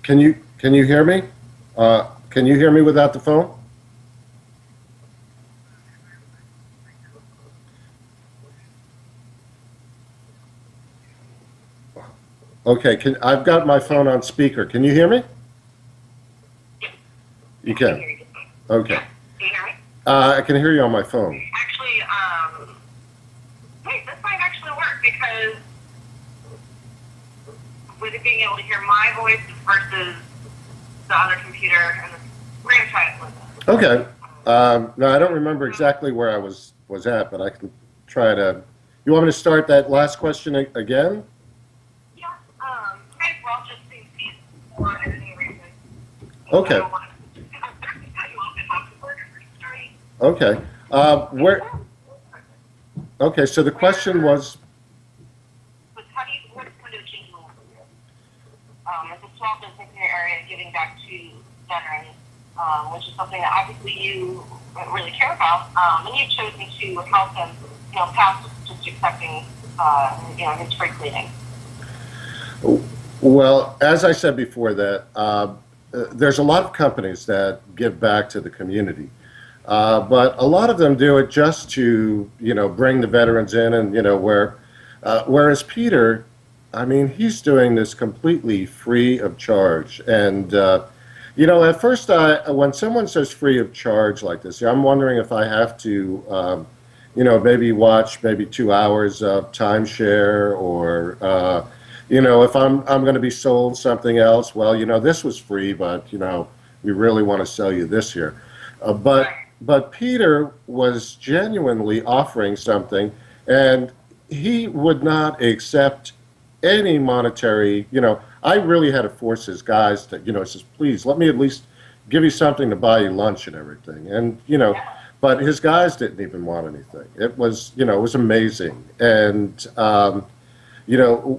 Can you hear me? Can you hear me without the phone? Okay, I've got my phone on speaker. Can you hear me? You I can can. hear you. Okay. Yeah. Can you hear me? I can hear you on my phone. Actually, wait, this might actually work because with it being able to hear my voice versus the other computer and the we're gonna try it with this. Okay. No, I don't remember exactly where I was at, but I can try to. You want me to start that last question again? Yeah. Might as well just see for editing reasons. I Okay. don't want to cut you off and have to work for starting. Okay. Where? Okay. So the question was. But how do you what's going to change the world? As a small business in your area, giving back to veterans, which is something that obviously you really care about, and you've chosen to help them, past just accepting, his free cleaning. Well, as I said before, that there's a lot of companies that give back to the community, but a lot of them do it just to bring the veterans in, and whereas Peter, I mean, he's doing this completely free of charge, and at first, when someone says free of charge like this, I'm wondering if I have to. Maybe watch maybe 2 hours of timeshare, or if I'm going to be sold something else. Well, this was free, but we really want to sell you this here. But Right. but Peter was genuinely offering something, and he would not accept any monetary. I really had to force his guys to, says, please let me at least give you something to buy you lunch and everything, and Yeah. but his guys didn't even want anything. It was amazing, and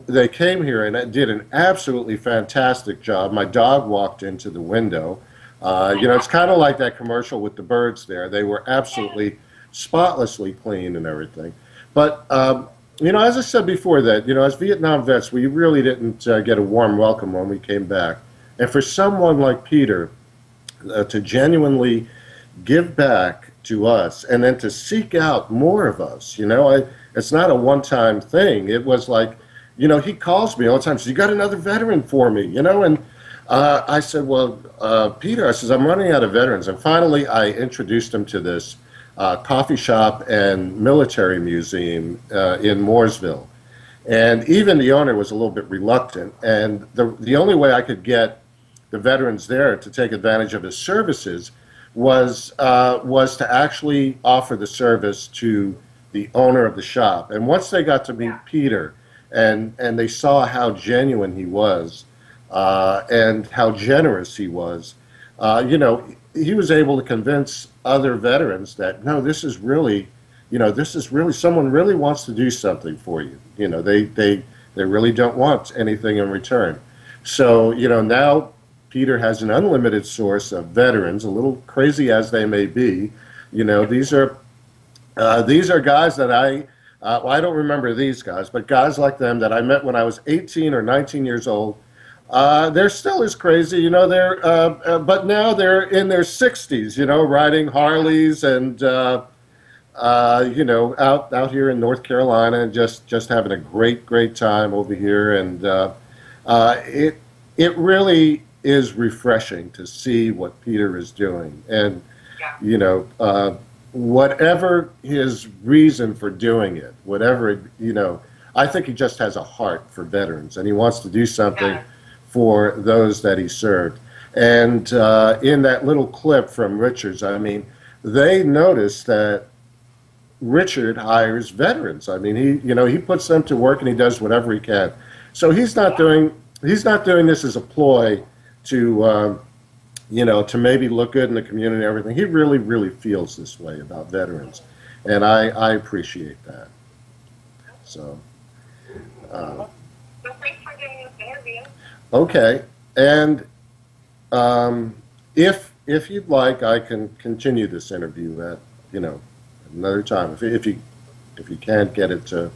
they came here and did an absolutely fantastic job. My dog walked into the window. It's kind of like that commercial with the birds there. They were absolutely spotlessly clean and everything. But, as I said before, that, as Vietnam vets, we really didn't get a warm welcome when we came back. And for someone like Peter to genuinely give back to us and then to seek out more of us. It's not a one-time thing. It was like, he calls me all the time, says, you got another veteran for me, and I said, well, Peter, I says, I'm running out of veterans. And finally, I introduced him to this coffee shop and military museum in Mooresville. And even the owner was a little bit reluctant. And the only way I could get the veterans there to take advantage of his services was to actually offer the service to the owner of the shop. And once they got to meet Peter, and they saw how genuine he was, and how generous he was, he was able to convince other veterans that no, this is really someone really wants to do something for you. They really don't want anything in return. So now Peter has an unlimited source of veterans, a little crazy as they may be. These are guys that well, I don't remember these guys, but guys like them that I met when I was 18 or 19 years old. They're still as crazy, but now they're in their 60s, riding Harleys and out here in North Carolina, and just having a great time over here. And it really is refreshing to see what Peter is doing, and Yeah. whatever his reason for doing it, I think he just has a heart for veterans, and he wants to do something Yeah. for those that he served. And in that little clip from Richards, I mean, they noticed that Richard hires veterans. I mean, he puts them to work, and he does whatever he can. So he's not doing this as a ploy to to maybe look good in the community and everything. He really feels this way about veterans, and I appreciate that. So So thanks for doing this interview. okay, and if you'd like, I can continue this interview at another time if you can't get it to